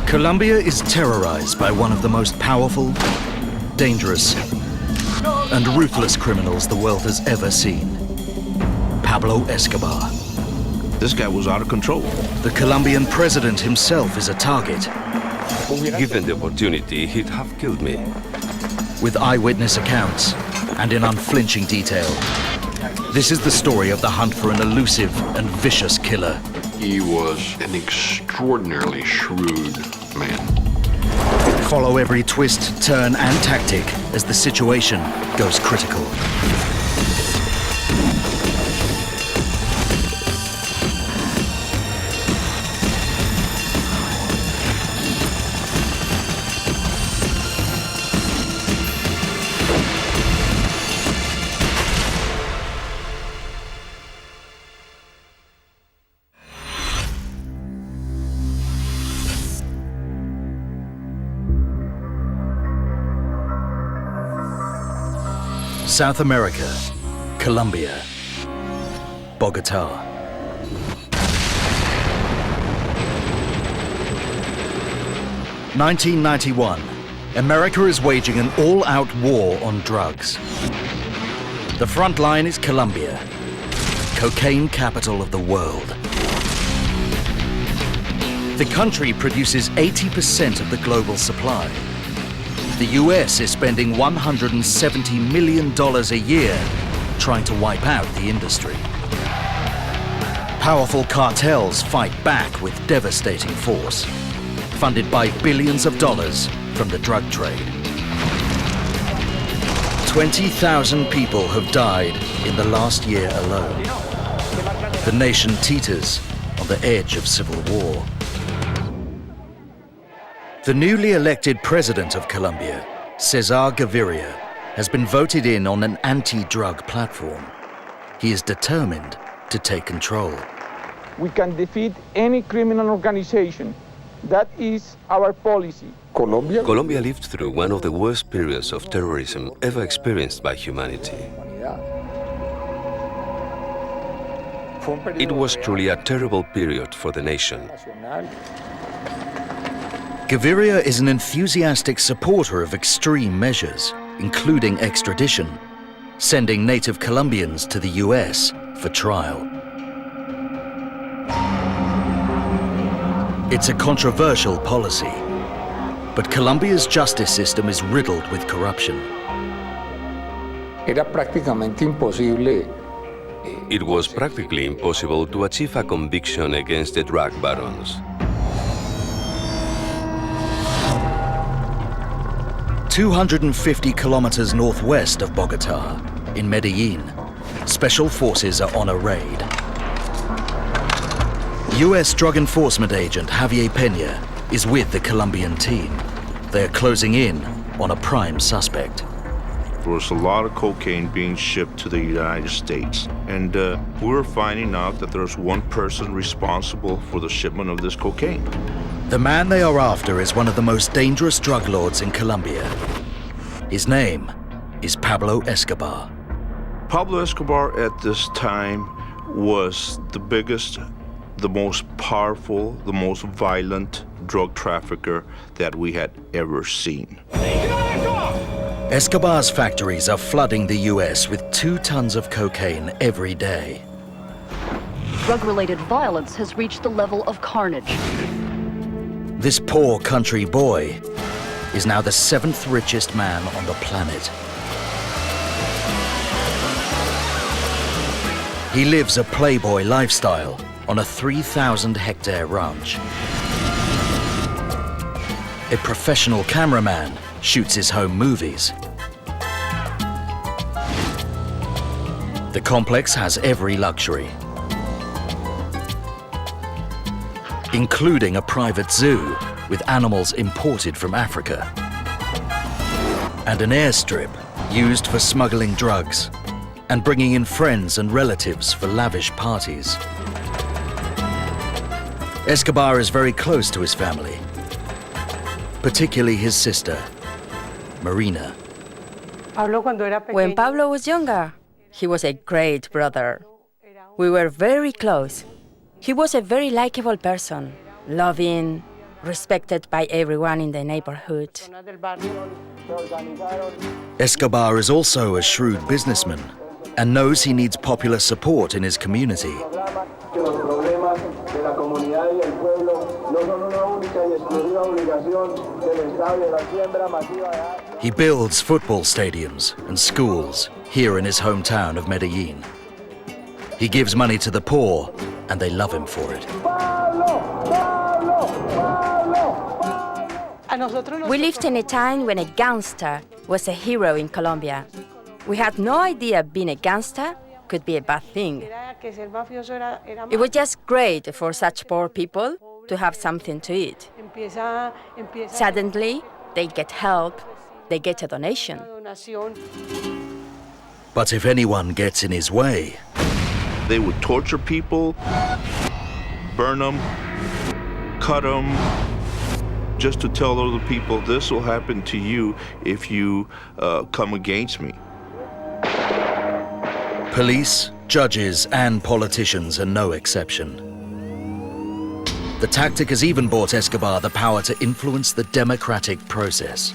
Colombia is terrorized by one of the most powerful, dangerous, and ruthless criminals the world has ever seen. Pablo Escobar. This guy was out of control. The Colombian president himself is a target. Given the opportunity, he'd have killed me. With eyewitness accounts and in unflinching detail, this is the story of the hunt for an elusive and vicious killer. He was an extraordinarily shrewd man. Follow every twist, turn, and tactic as the situation goes critical. South America, Colombia, Bogotá. (1991), America is waging an all-out war on drugs. The front line is Colombia, cocaine capital of the world. The country produces 80% of the global supply. The US is spending $170 million a year trying to wipe out the industry. Powerful cartels fight back with devastating force, funded by billions of dollars from the drug trade. 20,000 people have died in the last year alone. The nation teeters on the edge of civil war. The newly elected president of Colombia, Cesar Gaviria, has been voted in on an anti-drug platform. He is determined to take control. We can defeat any criminal organization. That is our policy. Colombia lived through one of the worst periods of terrorism ever experienced by humanity. It was truly a terrible period for the nation. Gaviria is an enthusiastic supporter of extreme measures, including extradition, sending native Colombians to the US for trial. It's a controversial policy, but Colombia's justice system is riddled with corruption. It was practically impossible to achieve a conviction against the drug barons. 250 kilometers northwest of Bogotá, in Medellin, special forces are on a raid. US drug enforcement agent Javier Peña is with the Colombian team. They are closing in on a prime suspect. There was a lot of cocaine being shipped to the United States, and we're finding out that there's one person responsible for the shipment of this cocaine. The man they are after is one of the most dangerous drug lords in Colombia. His name is Pablo Escobar. Pablo Escobar at this time was the biggest, the most powerful, the most violent drug trafficker that we had ever seen. Escobar's factories are flooding the US with 2 tons of cocaine every day. Drug-related violence has reached the level of carnage. This poor country boy is now the 7th richest man on the planet. He lives a playboy lifestyle on a 3,000-hectare ranch. A professional cameraman shoots his home movies. The complex has every luxury, including a private zoo with animals imported from Africa, and an airstrip used for smuggling drugs and bringing in friends and relatives for lavish parties. Escobar is very close to his family, particularly his sister, Marina. When Pablo was younger, he was a great brother. We were very close. He was a very likable person, loving, respected by everyone in the neighborhood. Escobar is also a shrewd businessman and knows he needs popular support in his community. He builds football stadiums and schools here in his hometown of Medellin. He gives money to the poor, and they love him for it. We lived in a time when a gangster was a hero in Colombia. We had no idea being a gangster could be a bad thing. It was just great for such poor people to have something to eat. Suddenly, they get help, they get a donation. But if anyone gets in his way, They would torture people, burn them, cut them, just to tell other people, this will happen to you if you come against me. police, judges, and politicians are no exception. The tactic has even bought Escobar the power to influence the democratic process.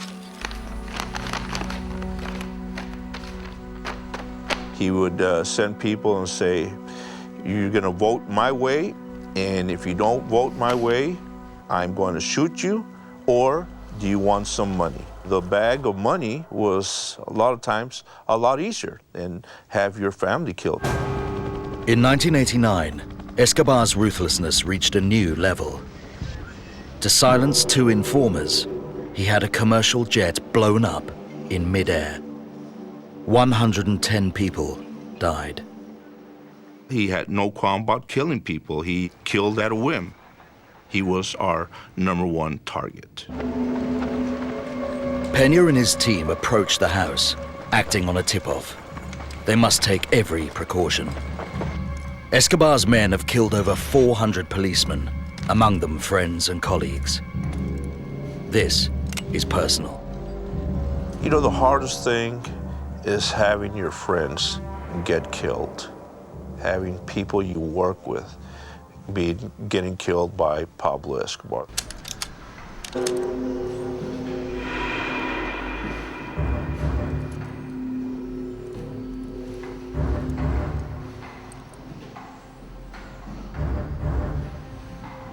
He would send people and say, you're gonna vote my way, and if you don't vote my way, I'm going to shoot you, or do you want some money? The bag of money was a lot of times a lot easier than have your family killed. In 1989, Escobar's ruthlessness reached a new level. To silence 2 informers, he had a commercial jet blown up in mid-air. 110 people died. He had no qualm about killing people. He killed at a whim. He was our #1 target. Peña and his team approached the house, acting on a tip-off. They must take every precaution. Escobar's men have killed over 400 policemen, among them friends and colleagues. This is personal. You know, the hardest thing is having your friends get killed, having people you work with getting killed by Pablo Escobar.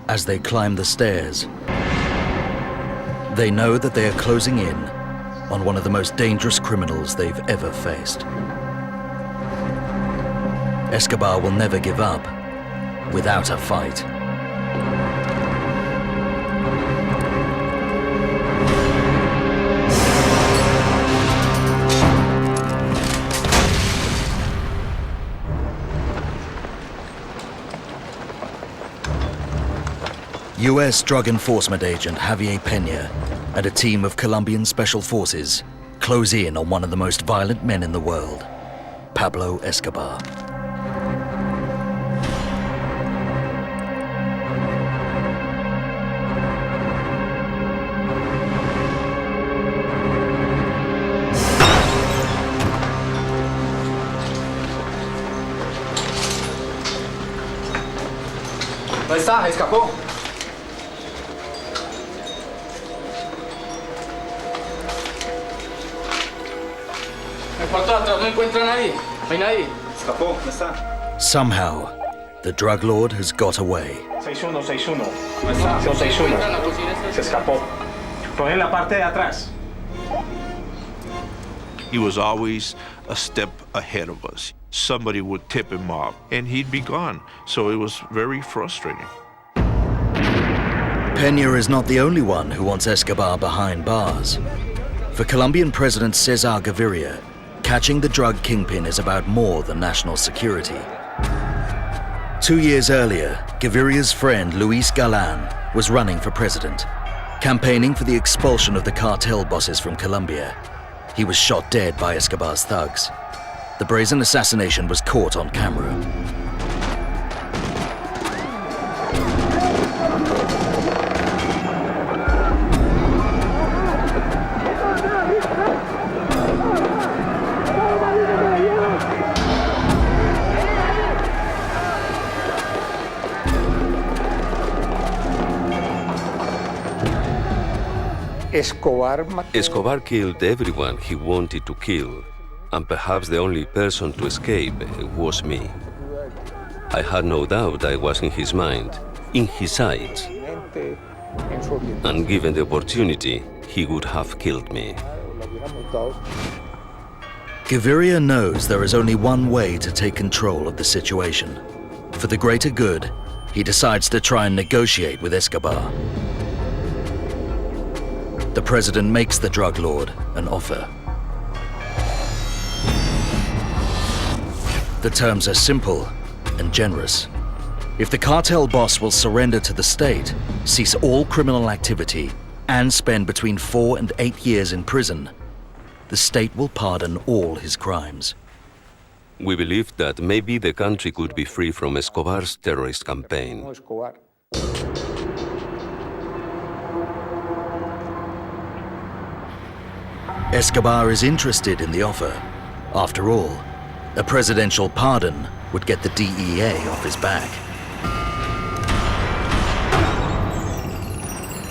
As they climb the stairs, they know that they are closing in on one of the most dangerous criminals they've ever faced. Escobar will never give up without a fight. U.S. Drug Enforcement Agent Javier Peña and a team of Colombian Special Forces close in on one of the most violent men in the world, Pablo Escobar. ¿Dónde está? Escapó. En el cuarto de atrás no encuentra a nadie. No hay nadie. Escapó. ¿Dónde está? Somehow, the drug lord has got away. 61, 61. ¿Dónde está? 61. Se escapó. Fue en la parte de atrás. He was always a step ahead of us. Somebody would tip him off, and he'd be gone. So it was very frustrating. Peña is not the only one who wants Escobar behind bars. For Colombian President Cesar Gaviria, catching the drug kingpin is about more than national security. 2 years earlier, Gaviria's friend Luis Galan was running for president, campaigning for the expulsion of the cartel bosses from Colombia. He was shot dead by Escobar's thugs. The brazen assassination was caught on camera. Escobar killed everyone he wanted to kill, and perhaps the only person to escape was me. I had no doubt I was in his mind, in his sights, and given the opportunity, he would have killed me. Gaviria knows there is only one way to take control of the situation. For the greater good, he decides to try and negotiate with Escobar. The president makes the drug lord an offer. The terms are simple and generous. If the cartel boss will surrender to the state, cease all criminal activity, and spend between 4 and 8 years in prison, the state will pardon all his crimes. We believed that maybe the country could be free from Escobar's terrorist campaign. Escobar is interested in the offer. After all, a presidential pardon would get the DEA off his back.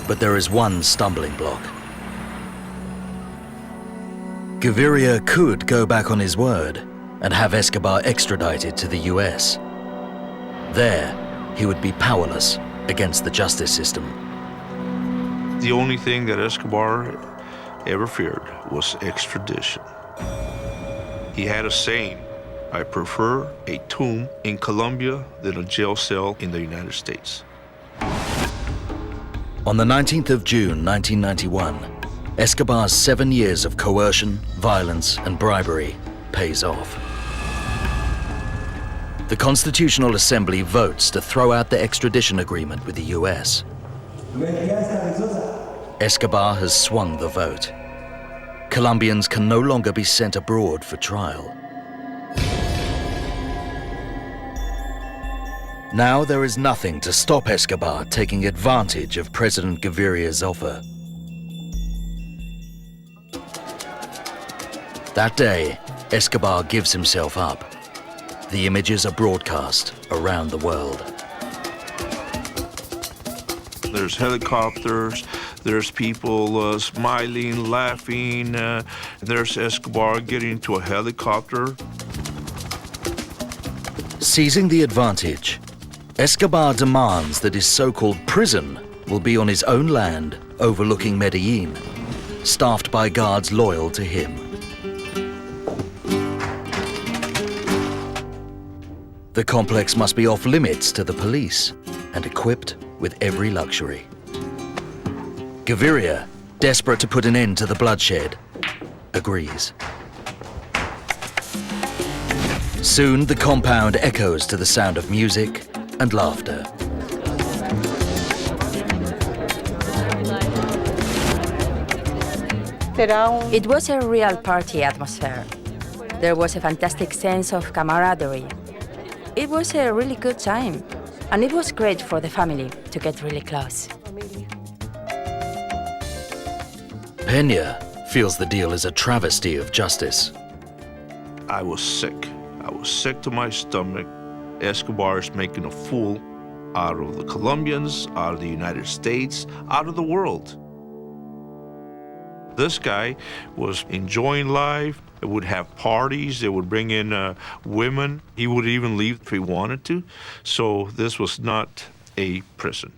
But there is one stumbling block. Gaviria could go back on his word and have Escobar extradited to the US. There, he would be powerless against the justice system. The only thing that Escobar ever feared was extradition. He had a saying, "I prefer a tomb in Colombia than a jail cell in the United States." On the 19th of June, 1991, Escobar's 7 years of coercion, violence, and bribery pays off. The Constitutional Assembly votes to throw out the extradition agreement with the US. Escobar has swung the vote. Colombians can no longer be sent abroad for trial. Now there is nothing to stop Escobar taking advantage of President Gaviria's offer. That day, Escobar gives himself up. The images are broadcast around the world. There's helicopters, there's people smiling, laughing. There's Escobar getting into a helicopter. Seizing the advantage, Escobar demands that his so-called prison will be on his own land overlooking Medellin, staffed by guards loyal to him. The complex must be off limits to the police and equipped with every luxury. Gaviria, desperate to put an end to the bloodshed, agrees. Soon the compound echoes to the sound of music and laughter. It was a real party atmosphere. There was a fantastic sense of camaraderie. It was a really good time, and it was great for the family to get really close. Peña feels the deal is a travesty of justice. I was sick. I was sick to my stomach. Escobar is making a fool out of the Colombians, out of the United States, out of the world. This guy was enjoying life. He would have parties. They would bring in women. He would even leave if he wanted to. So this was not a prison.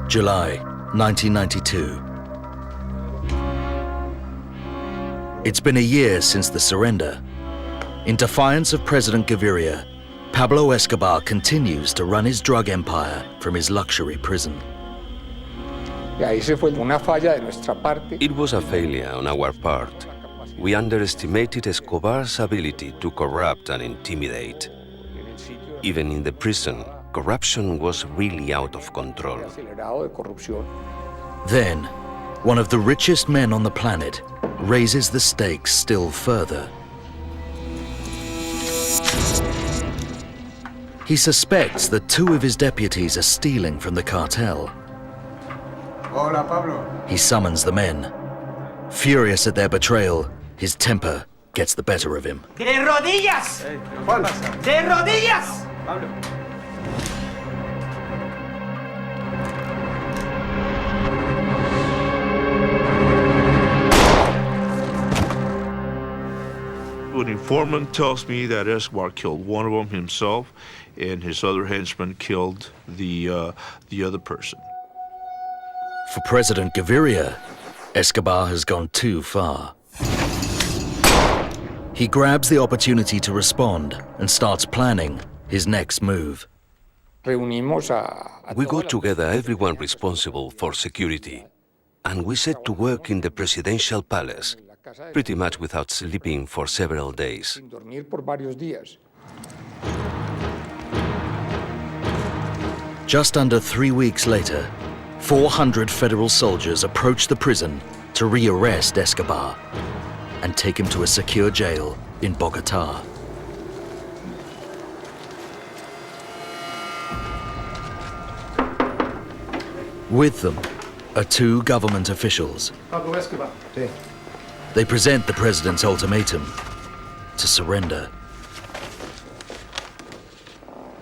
July 1992. It's been a year since the surrender. In defiance of President Gaviria, Pablo Escobar continues to run his drug empire from his luxury prison. It was a failure on our part. We underestimated Escobar's ability to corrupt and intimidate. Even in the prison, corruption was really out of control. Then, one of the richest men on the planet raises the stakes still further. He suspects that 2 of his deputies are stealing from the cartel. Hola, Pablo. He summons the men. Furious at their betrayal, his temper gets the better of him. ¡De rodillas! ¡De rodillas! Pablo. Foreman tells me that Escobar killed one of them himself, and his other henchman killed the other person. For President Gaviria, Escobar has gone too far. He grabs the opportunity to respond and starts planning his next move. We got together everyone responsible for security, and we set to work in the presidential palace, pretty much without sleeping for several days. Just under 3 weeks later, 400 federal soldiers approach the prison to re-arrest Escobar and take him to a secure jail in Bogotá. With them are 2 government officials. Pablo Escobar. Sí. They present the president's ultimatum to surrender.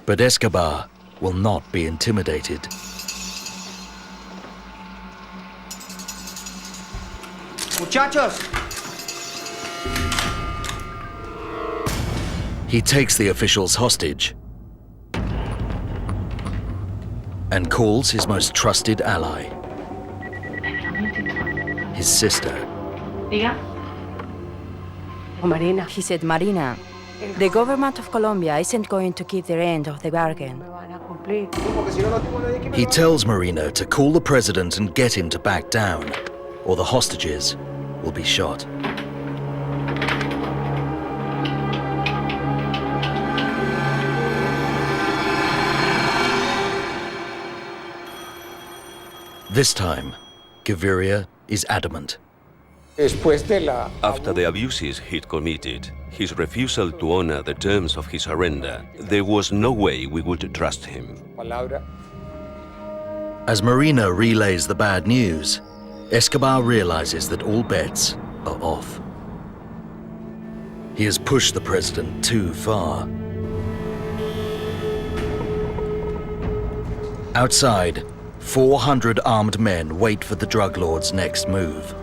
But Escobar will not be intimidated. Muchachos! He takes the officials hostage and calls his most trusted ally, his sister. Marina. He said, Marina, the government of Colombia isn't going to keep their end of the bargain. He tells Marina to call the president and get him to back down, or the hostages will be shot. This time, Gaviria is adamant. After the abuses he'd committed, his refusal to honor the terms of his surrender, there was no way we would trust him. As Marina relays the bad news, Escobar realizes that all bets are off. He has pushed the president too far. Outside, 400 armed men wait for the drug lord's next move.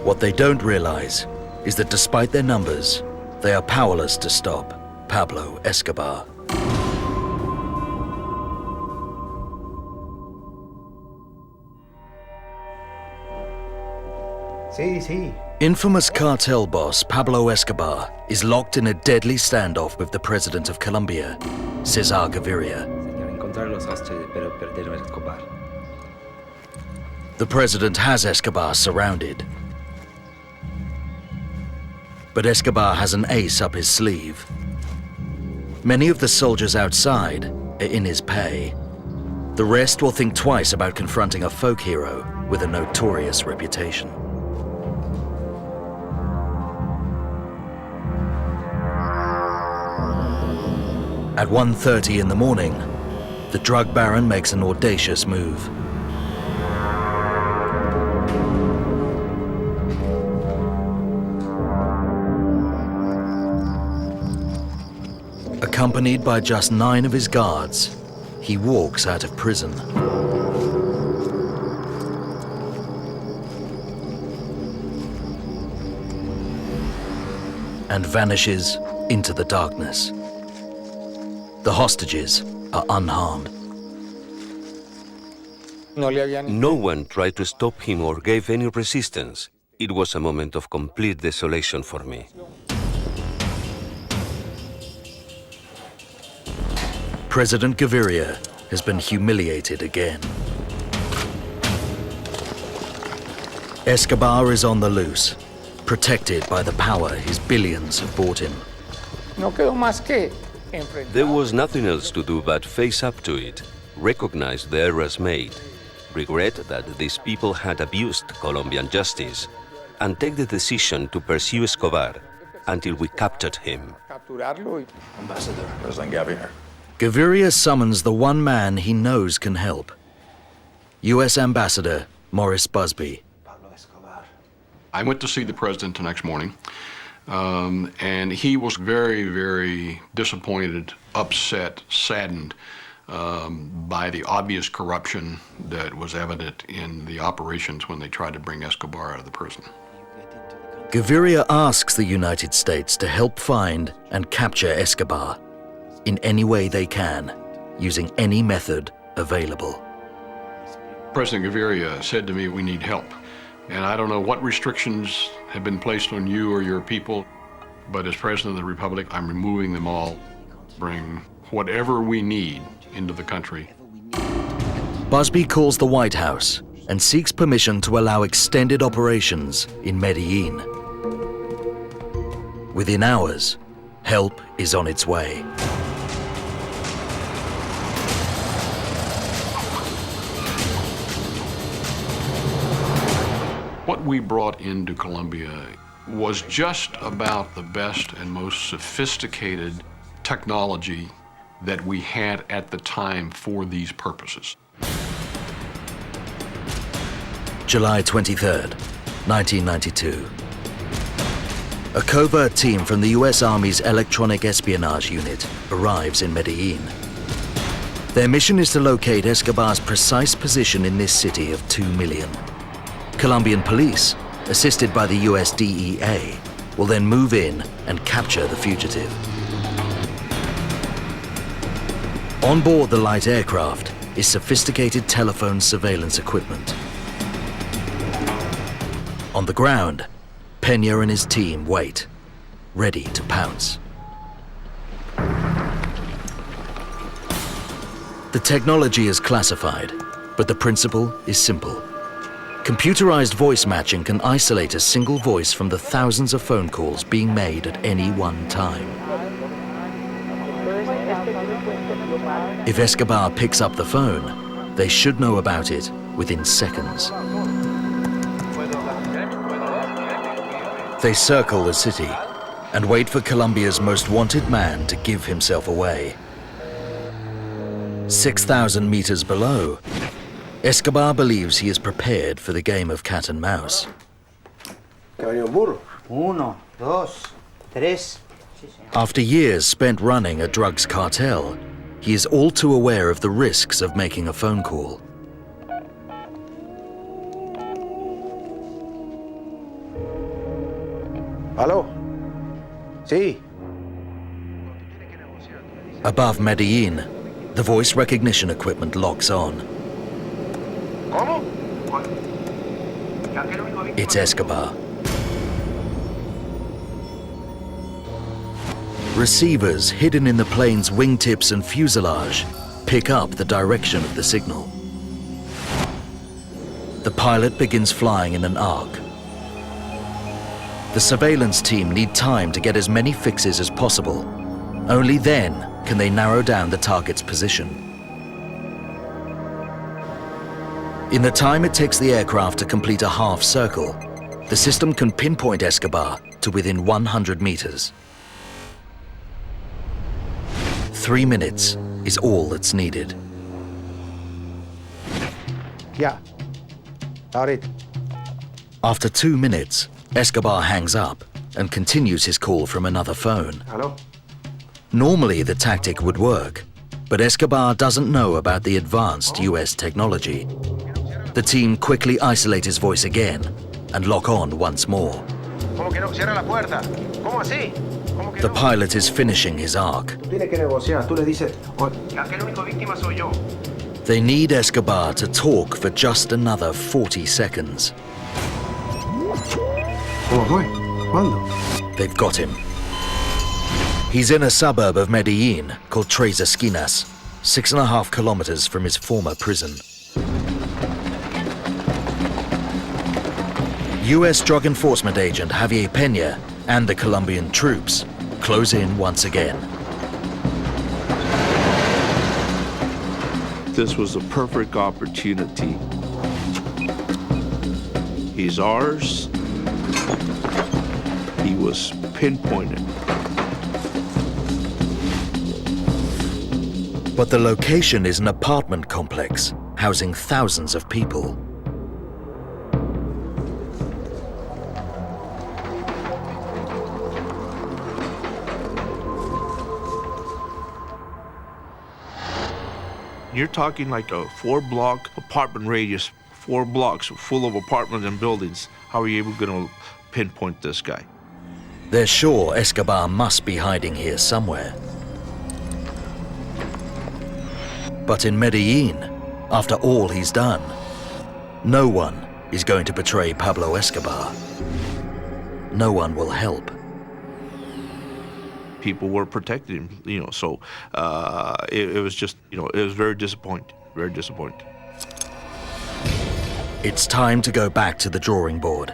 What they don't realize is that despite their numbers, they are powerless to stop Pablo Escobar. Infamous cartel boss Pablo Escobar is locked in a deadly standoff with the president of Colombia, Cesar Gaviria. The president has Escobar surrounded. But Escobar has an ace up his sleeve. Many of the soldiers outside are in his pay. The rest will think twice about confronting a folk hero with a notorious reputation. At 1:30 in the morning, the drug baron makes an audacious move. Accompanied by just 9 of his guards, he walks out of prison. And vanishes into the darkness. The hostages are unharmed. No one tried to stop him or gave any resistance. It was a moment of complete desolation for me. President Gaviria has been humiliated again. Escobar is on the loose, protected by the power his billions have bought him. There was nothing else to do but face up to it, recognize the errors made, regret that these people had abused Colombian justice, and take the decision to pursue Escobar until we captured him. Ambassador, President Gaviria. Gaviria summons the one man he knows can help, U.S. Ambassador Morris Busby. I went to see the president the next morning, and he was very, very disappointed, upset, saddened by the obvious corruption that was evident in the operations when they tried to bring Escobar out of the prison. Gaviria asks the United States to help find and capture Escobar in any way they can, using any method available. President Gaviria said to me, we need help. And I don't know what restrictions have been placed on you or your people, but as President of the Republic, I'm removing them all. Bring whatever we need into the country. Busby calls the White House and seeks permission to allow extended operations in Medellin. Within hours, help is on its way. What we brought into Colombia was just about the best and most sophisticated technology that we had at the time for these purposes. July 23rd, 1992. A covert team from the US Army's Electronic Espionage Unit arrives in Medellin. Their mission is to locate Escobar's precise position in this city of 2 million. Colombian police, assisted by the US DEA, will then move in and capture the fugitive. On board the light aircraft is sophisticated telephone surveillance equipment. On the ground, Peña and his team wait, ready to pounce. The technology is classified, but the principle is simple. Computerized voice matching can isolate a single voice from the thousands of phone calls being made at any one time. If Escobar picks up the phone, they should know about it within seconds. They circle the city and wait for Colombia's most wanted man to give himself away. 6,000 meters below, Escobar believes he is prepared for the game of cat and mouse. Uno, dos, tres. After years spent running a drugs cartel, he is all too aware of the risks of making a phone call. ¿Aló? Sí. Above Medellin, the voice recognition equipment locks on. ¿Cómo? It's Escobar. Receivers hidden in the plane's wingtips and fuselage pick up the direction of the signal. The pilot begins flying in an arc. The surveillance team need time to get as many fixes as possible. Only then can they narrow down the target's position. In the time it takes the aircraft to complete a half circle, the system can pinpoint Escobar to within 100 meters. 3 minutes is all that's needed. Yeah. Got it. After 2 minutes, Escobar hangs up and continues his call from another phone. Hello? Normally, the tactic would work, but Escobar doesn't know about the advanced US technology. The team quickly isolate his voice again and lock on once more. ¿Cómo que no? Cierra la puerta. ¿Cómo así? ¿Cómo que The no? pilot is finishing his arc. Tú tienes que negociar. Tú le dices, aquel único víctima soy yo. They need Escobar to talk for just another 40 seconds. ¿Cómo fue? ¿Cuándo? They've got him. He's in a suburb of Medellin called Tres Esquinas, 6.5 kilometers from his former prison. US Drug Enforcement agent Javier Peña and the Colombian troops close in once again. This was a perfect opportunity. He's ours. He was pinpointed. But the location is an apartment complex housing thousands of people. You're talking like a 4-block apartment radius, 4 blocks full of apartments and buildings. How are you able to pinpoint this guy. They're sure Escobar must be hiding here somewhere. But in Medellin, after all he's done, no one is going to betray Pablo Escobar. No one will help. People were protecting him, so it was just, it was very disappointing, very disappointing. It's time to go back to the drawing board.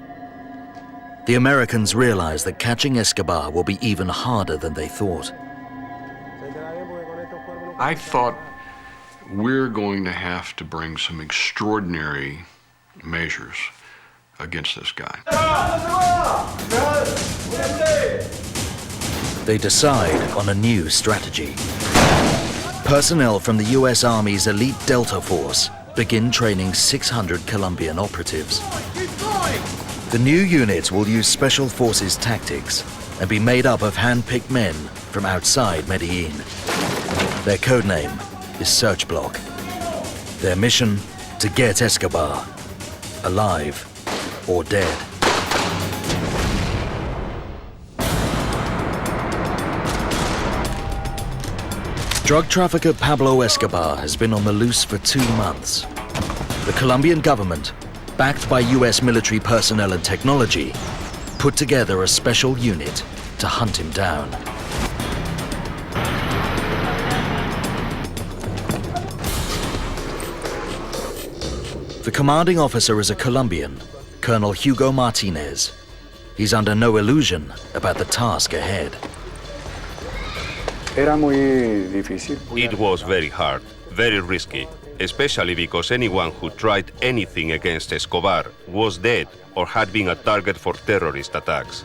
The Americans realize that catching Escobar will be even harder than they thought. I thought we're going to have to bring some extraordinary measures against this guy. They decide on a new strategy. Personnel from the US Army's elite Delta Force begin training 600 Colombian operatives. The new unit will use Special Forces tactics and be made up of hand-picked men from outside Medellin. Their codename is Search Block. Their mission, to get Escobar, alive or dead. Drug trafficker Pablo Escobar has been on the loose for 2 months. The Colombian government, backed by US military personnel and technology, put together a special unit to hunt him down. The commanding officer is a Colombian, Colonel Hugo Martinez. He's under no illusion about the task ahead. It was very hard, very risky, especially because anyone who tried anything against Escobar was dead or had been a target for terrorist attacks.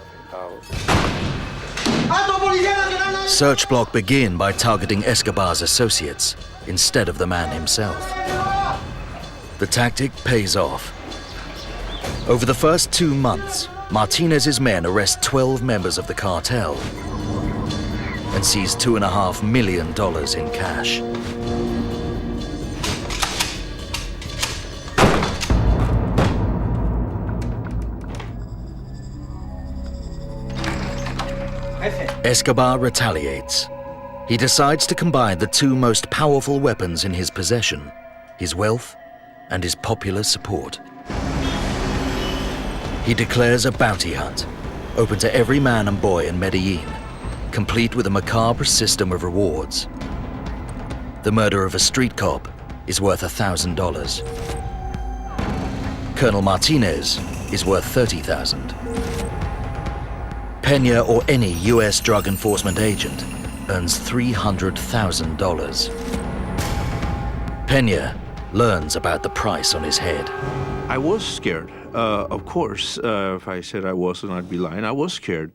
Search Block begin by targeting Escobar's associates instead of the man himself. The tactic pays off. Over the first 2 months, Martinez's men arrest 12 members of the cartel and seize $2.5 million in cash. Escobar retaliates. He decides to combine the 2 most powerful weapons in his possession, his wealth and his popular support. He declares a bounty hunt, open to every man and boy in Medellin, complete with a macabre system of rewards. The murder of a street cop is worth $1,000. Colonel Martinez is worth $30,000. Peña or any US drug enforcement agent earns $300,000. Peña learns about the price on his head. I was scared. Of course, if I said I wasn't, I'd be lying. I was scared.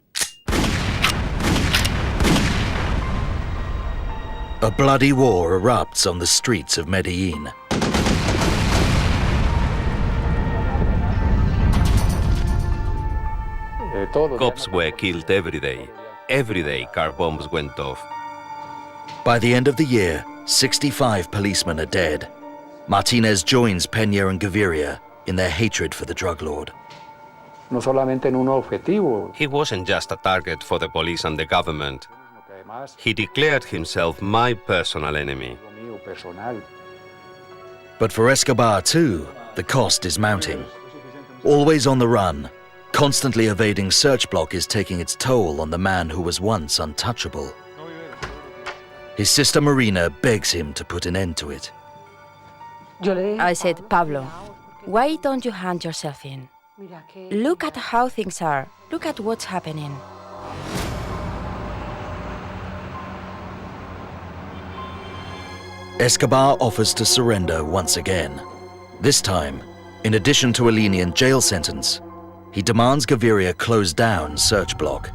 A bloody war erupts on the streets of Medellin. Cops were killed every day. Every day car bombs went off. By the end of the year, 65 policemen are dead. Martinez joins Peña and Gaviria in their hatred for the drug lord. He wasn't just a target for the police and the government. He declared himself my personal enemy. But for Escobar too, the cost is mounting. Always on the run, constantly evading Search Block is taking its toll on the man who was once untouchable. His sister Marina begs him to put an end to it. I said, Pablo, why don't you hand yourself in? Look at how things are. Look at what's happening. Escobar offers to surrender once again. This time, in addition to a lenient jail sentence, he demands Gaviria close down Search Block.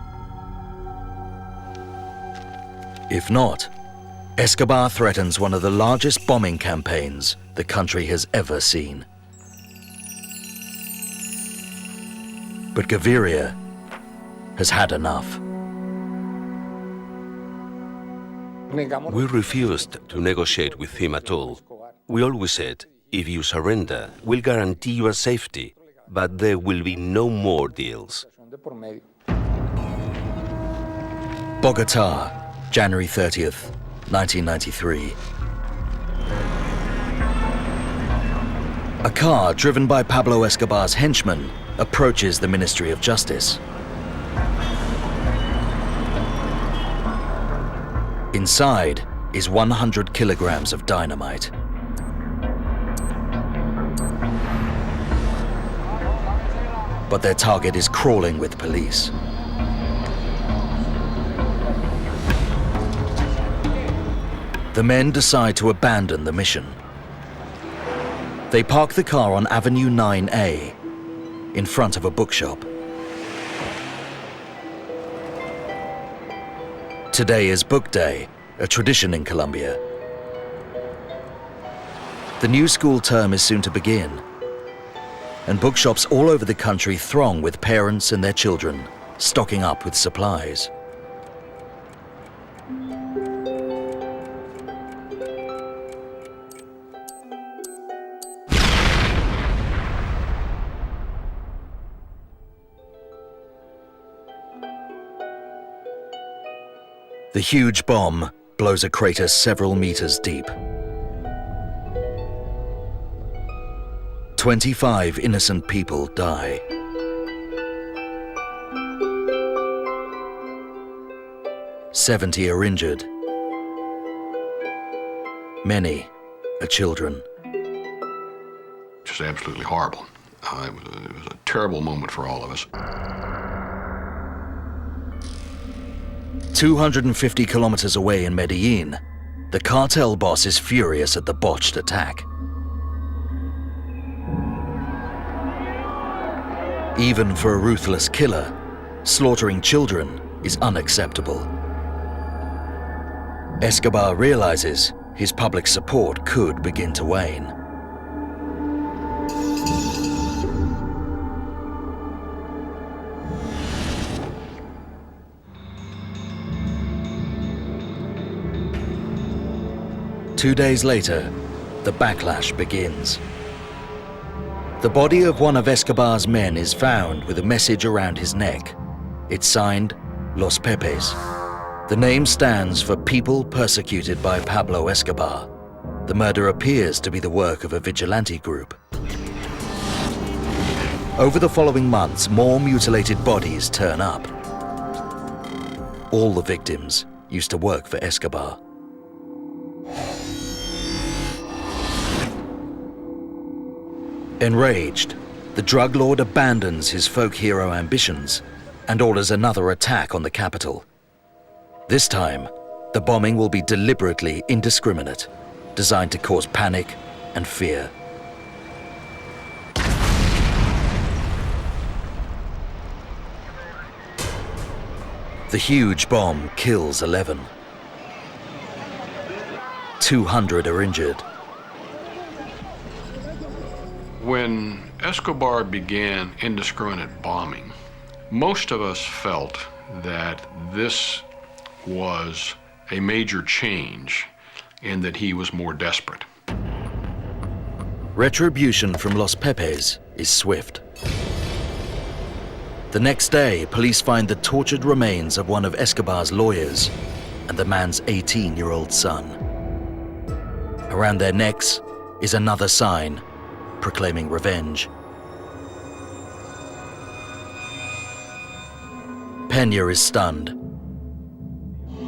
If not, Escobar threatens one of the largest bombing campaigns the country has ever seen. But Gaviria has had enough. We refused to negotiate with him at all. We always said, if you surrender, we'll guarantee your safety, but there will be no more deals. Bogota, January 30th, 1993. A car driven by Pablo Escobar's henchmen approaches the Ministry of Justice. Inside is 100 kilograms of dynamite. But their target is crawling with police. The men decide to abandon the mission. They park the car on Avenue 9A, in front of a bookshop. Today is Book Day, a tradition in Colombia. The new school term is soon to begin, and bookshops all over the country throng with parents and their children, stocking up with supplies. The huge bomb blows a crater several meters deep. 25 innocent people die. "70 are injured. Many are children." Just absolutely horrible. It was a terrible moment for all of us. 250 kilometers away in Medellin, the cartel boss is furious at the botched attack. Even for a ruthless killer, slaughtering children is unacceptable. Escobar realizes his public support could begin to wane. Two days later, the backlash begins. The body of one of Escobar's men is found with a message around his neck. It's signed Los Pepes. The name stands for People Persecuted by Pablo Escobar. The murder appears to be the work of a vigilante group. Over the following months, more mutilated bodies turn up. All the victims used to work for Escobar. Enraged, the drug lord abandons his folk hero ambitions and orders another attack on the capital. This time, the bombing will be deliberately indiscriminate, designed to cause panic and fear. The huge bomb kills 11. 200 are injured. When Escobar began indiscriminate bombing, most of us felt that this was a major change and that he was more desperate. Retribution from Los Pepes is swift. The next day, police find the tortured remains of one of Escobar's lawyers and the man's 18-year-old son. Around their necks is another sign proclaiming revenge. Peña is stunned.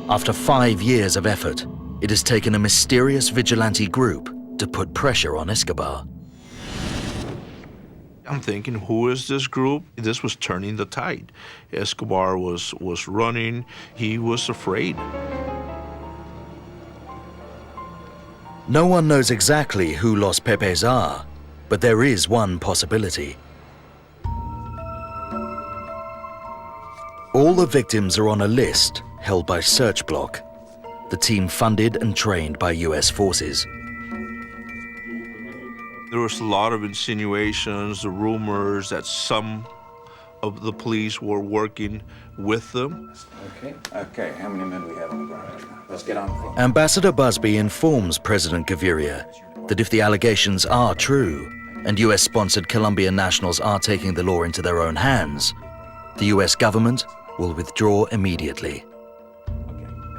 After 5 years of effort, it has taken a mysterious vigilante group to put pressure on Escobar. I'm thinking, who is this group? This was turning the tide. Escobar was running. He was afraid. No one knows exactly who Los Pepes are, but there is one possibility. All the victims are on a list held by Search Block, the team funded and trained by US forces. There was a lot of insinuations, the rumors that some of the police were working with them. Okay, how many men do we have on the ground? Let's get on the phone. Ambassador Busby informs President Gaviria that if the allegations are true and US-sponsored Colombian nationals are taking the law into their own hands, the US government will withdraw immediately.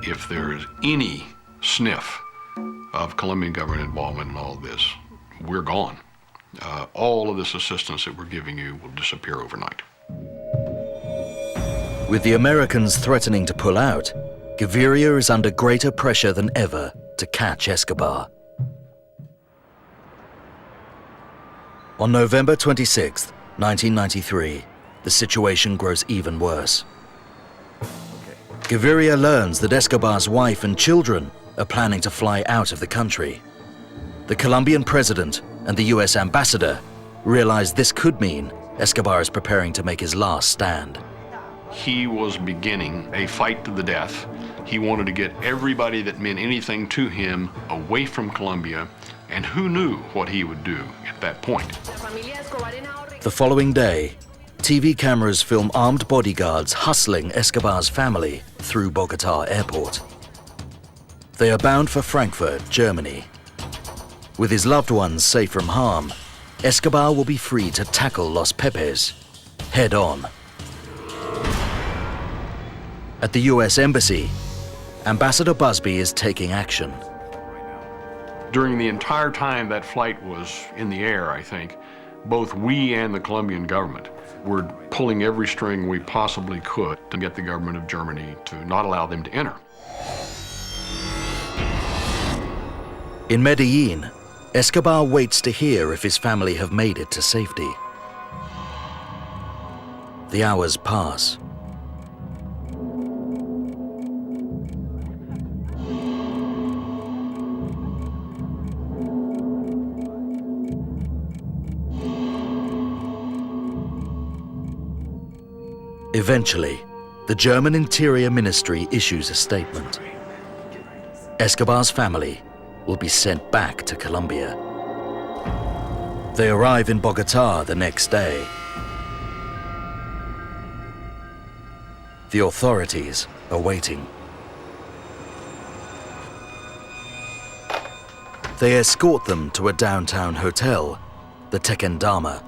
If there is any sniff of Colombian government involvement in all this, we're gone. All of this assistance that we're giving you will disappear overnight. With the Americans threatening to pull out, Gaviria is under greater pressure than ever to catch Escobar. On November 26, 1993, the situation grows even worse. Gaviria learns that Escobar's wife and children are planning to fly out of the country. The Colombian president and the US ambassador realize this could mean Escobar is preparing to make his last stand. He was beginning a fight to the death. He wanted to get everybody that meant anything to him away from Colombia, and who knew what he would do at that point. The following day, TV cameras film armed bodyguards hustling Escobar's family through Bogota airport. They are bound for Frankfurt, Germany. With his loved ones safe from harm, Escobar will be free to tackle Los Pepes head on. At the US Embassy, Ambassador Busby is taking action. During the entire time that flight was in the air, I think, both we and the Colombian government were pulling every string we possibly could to get the government of Germany to not allow them to enter. In Medellin, Escobar waits to hear if his family have made it to safety. The hours pass. Eventually, the German Interior Ministry issues a statement. Escobar's family will be sent back to Colombia. They arrive in Bogota the next day. The authorities are waiting. They escort them to a downtown hotel, the Tequendama.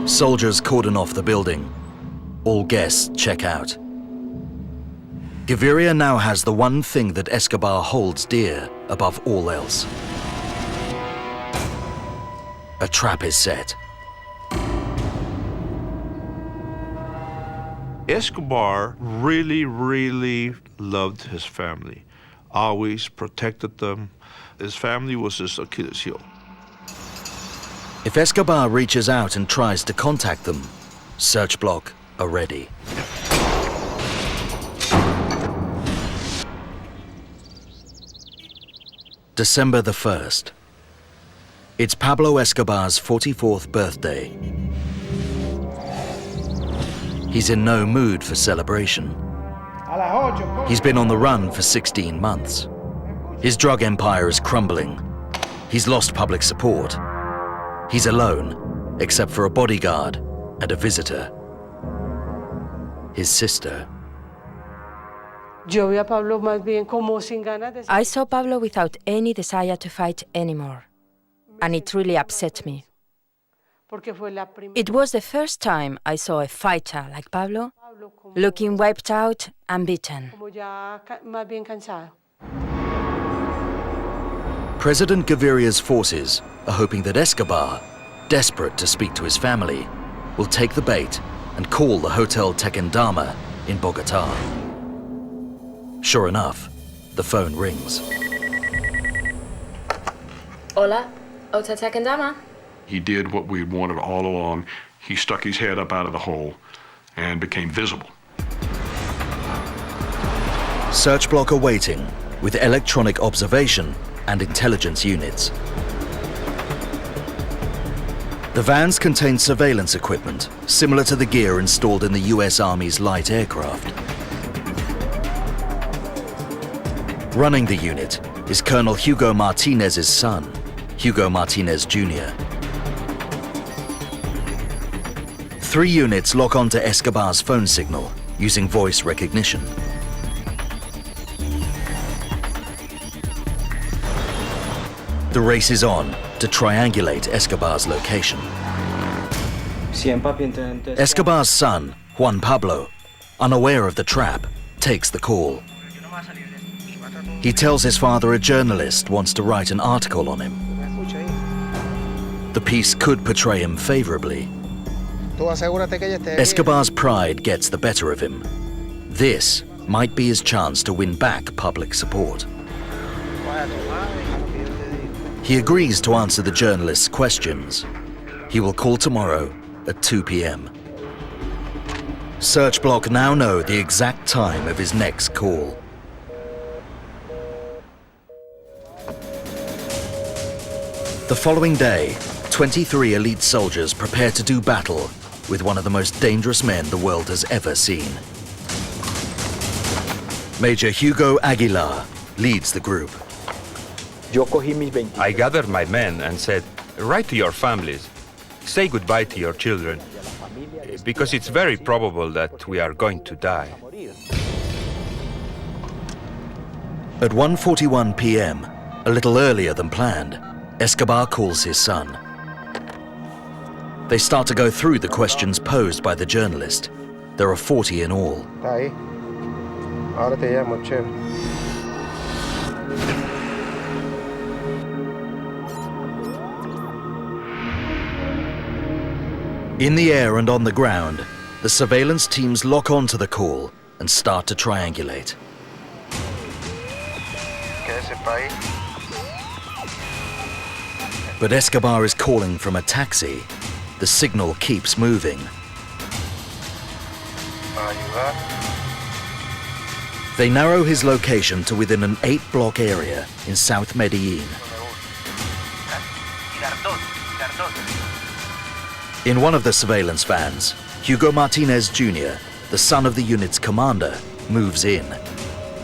Soldiers cordon off the building. All guests check out. Gaviria now has the one thing that Escobar holds dear above all else. A trap is set. Escobar really loved his family, always protected them. His family was his Achilles heel. If Escobar reaches out and tries to contact them, search block are ready. December the 1st. It's Pablo Escobar's 44th birthday. He's in no mood for celebration. He's been on the run for 16 months. His drug empire is crumbling. He's lost public support. He's alone, except for a bodyguard and a visitor. His sister. I saw Pablo without any desire to fight anymore, and it really upset me. It was the first time I saw a fighter like Pablo looking wiped out and beaten. President Gaviria's forces are hoping that Escobar, desperate to speak to his family, will take the bait and call the Hotel Tequendama in Bogota. Sure enough, the phone rings. Hola, Hotel Tequendama. He did what we had wanted all along. He stuck his head up out of the hole and became visible. Search block are waiting with electronic observation and intelligence units. The vans contain surveillance equipment similar to the gear installed in the US Army's light aircraft. Running the unit is Colonel Hugo Martinez's son, Hugo Martinez Jr. 3 units lock onto Escobar's phone signal using voice recognition. The race is on to triangulate Escobar's location. Escobar's son, Juan Pablo, unaware of the trap, takes the call. He tells his father a journalist wants to write an article on him. The piece could portray him favorably. Escobar's pride gets the better of him. This might be his chance to win back public support. He agrees to answer the journalist's questions. He will call tomorrow at 2 p.m. Search Block now know the exact time of his next call. The following day, 23 elite soldiers prepare to do battle with one of the most dangerous men the world has ever seen. Major Hugo Aguilar leads the group. I gathered my men and said, write to your families, say goodbye to your children, because it's very probable that we are going to die. At 1:41 p.m., a little earlier than planned, Escobar calls his son. They start to go through the questions posed by the journalist. There are 40 in all. In the air and on the ground, the surveillance teams lock onto the call and start to triangulate. But Escobar is calling from a taxi. The signal keeps moving. They narrow his location to within an 8-block area in South Medellin. In one of the surveillance vans, Hugo Martinez Jr., the son of the unit's commander, moves in,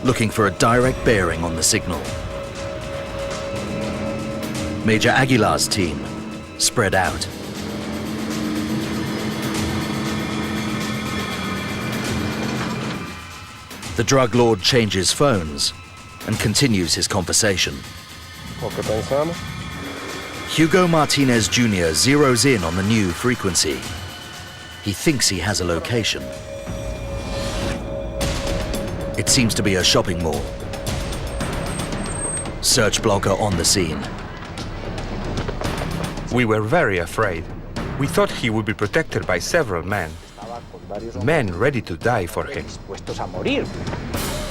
looking for a direct bearing on the signal. Major Aguilar's team spread out. The drug lord changes phones and continues his conversation. Hugo Martinez Jr. zeroes in on the new frequency. He thinks he has a location. It seems to be a shopping mall. Search blogger on the scene. We were very afraid. We thought he would be protected by several men. Men ready to die for him.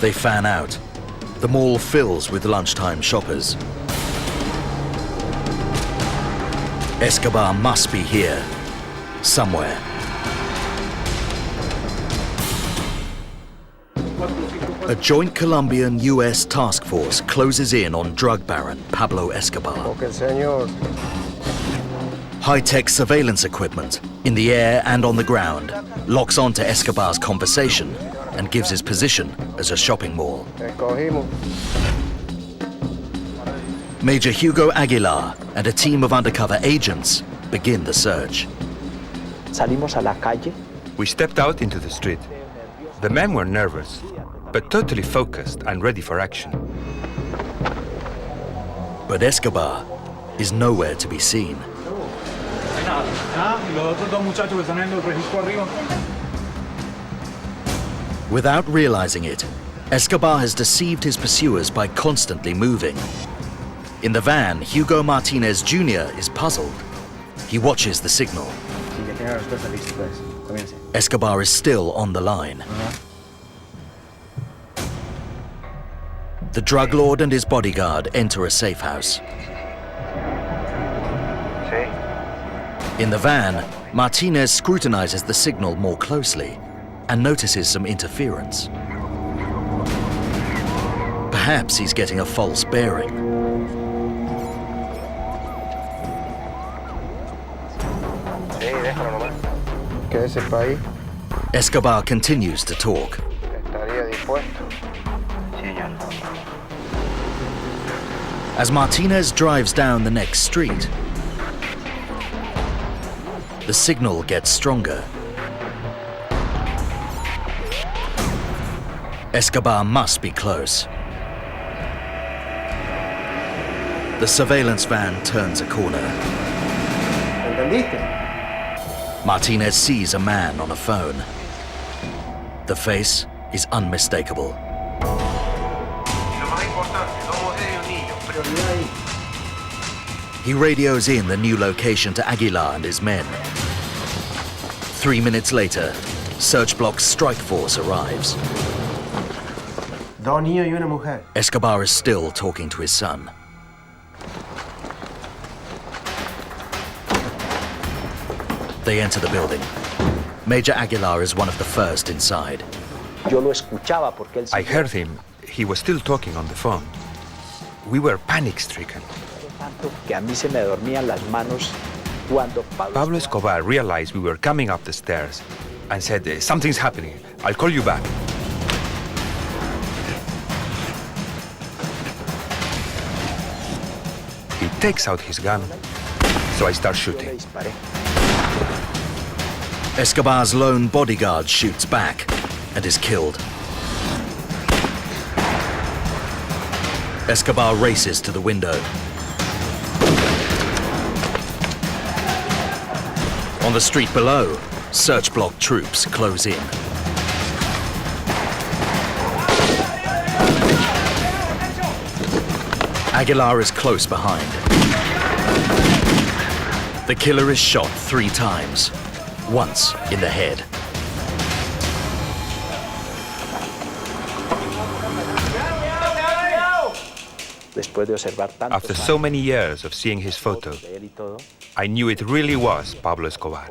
They fan out. The mall fills with lunchtime shoppers. Escobar must be here, somewhere. A joint Colombian-US task force closes in on drug baron Pablo Escobar. High-tech surveillance equipment, in the air and on the ground, locks onto Escobar's conversation and gives his position as a shopping mall. Major Hugo Aguilar and a team of undercover agents begin the search. We stepped out into the street. The men were nervous, but totally focused and ready for action. But Escobar is nowhere to be seen. Without realizing it, Escobar has deceived his pursuers by constantly moving. In the van, Hugo Martinez Jr. is puzzled. He watches the signal. Escobar is still on the line. The drug lord and his bodyguard enter a safe house. In the van, Martinez scrutinizes the signal more closely and notices some interference. Perhaps he's getting a false bearing. Escobar continues to talk. As Martinez drives down the next street, the signal gets stronger. Escobar must be close. The The surveillance van turns a corner. ¿Entendiste? Martinez sees a man on a phone. The face is unmistakable. He radios in the new location to Aguilar and his men. 3 minutes later, Search Block's strike force arrives. Dos niños y una mujer. Escobar is still talking to his son. They enter the building. Major Aguilar is one of the first inside. I heard him. He was still talking on the phone. We were panic-stricken. Pablo Escobar realized we were coming up the stairs and said, something's happening. I'll call you back. He takes out his gun, so I start shooting. Escobar's lone bodyguard shoots back and is killed. Escobar races to the window. On the street below, Search Block troops close in. Aguilar is close behind. The killer is shot 3 times, once in the head. After so many years of seeing his photo, I knew it really was Pablo Escobar.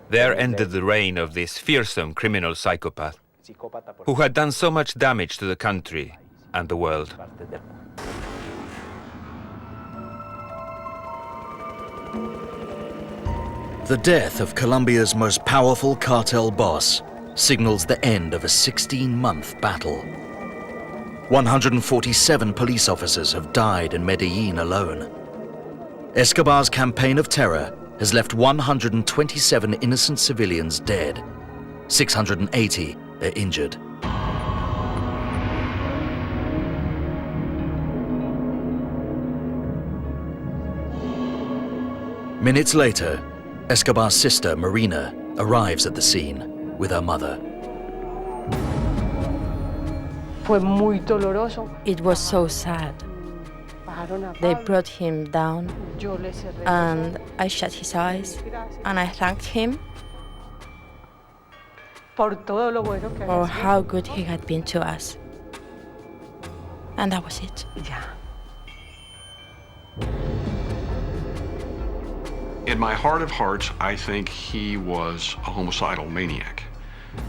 There ended the reign of this fearsome criminal psychopath who had done so much damage to the country and the world. The death of Colombia's most powerful cartel boss signals the end of a 16-month battle. 147 police officers have died in Medellin alone. Escobar's campaign of terror has left 127 innocent civilians dead. 680 are injured. Minutes later, Escobar's sister, Marina, arrives at the scene with her mother. It was so sad. They brought him down, and I shut his eyes, and I thanked him for how good he had been to us. And that was it. In my heart of hearts, I think he was a homicidal maniac.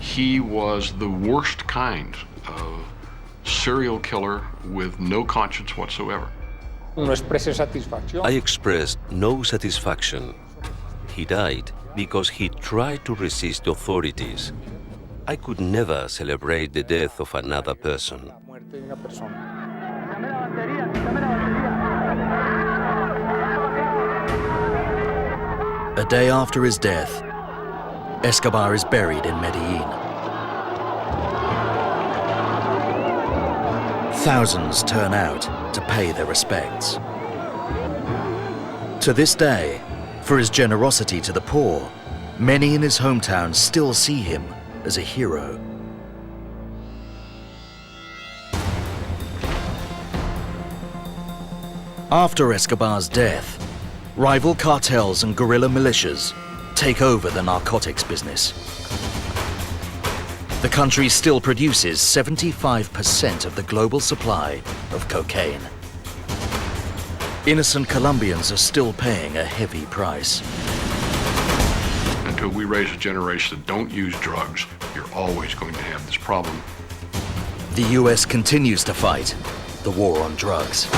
He was the worst kind of serial killer with no conscience whatsoever. I expressed no satisfaction. He died because he tried to resist authorities. I could never celebrate the death of another person. A day after his death, Escobar is buried in Medellin. Thousands turn out to pay their respects. To this day, for his generosity to the poor, many in his hometown still see him as a hero. After Escobar's death, rival cartels and guerrilla militias take over the narcotics business. The country still produces 75% of the global supply of cocaine. Innocent Colombians are still paying a heavy price. Until we raise a generation that don't use drugs, you're always going to have this problem. The US continues to fight the war on drugs.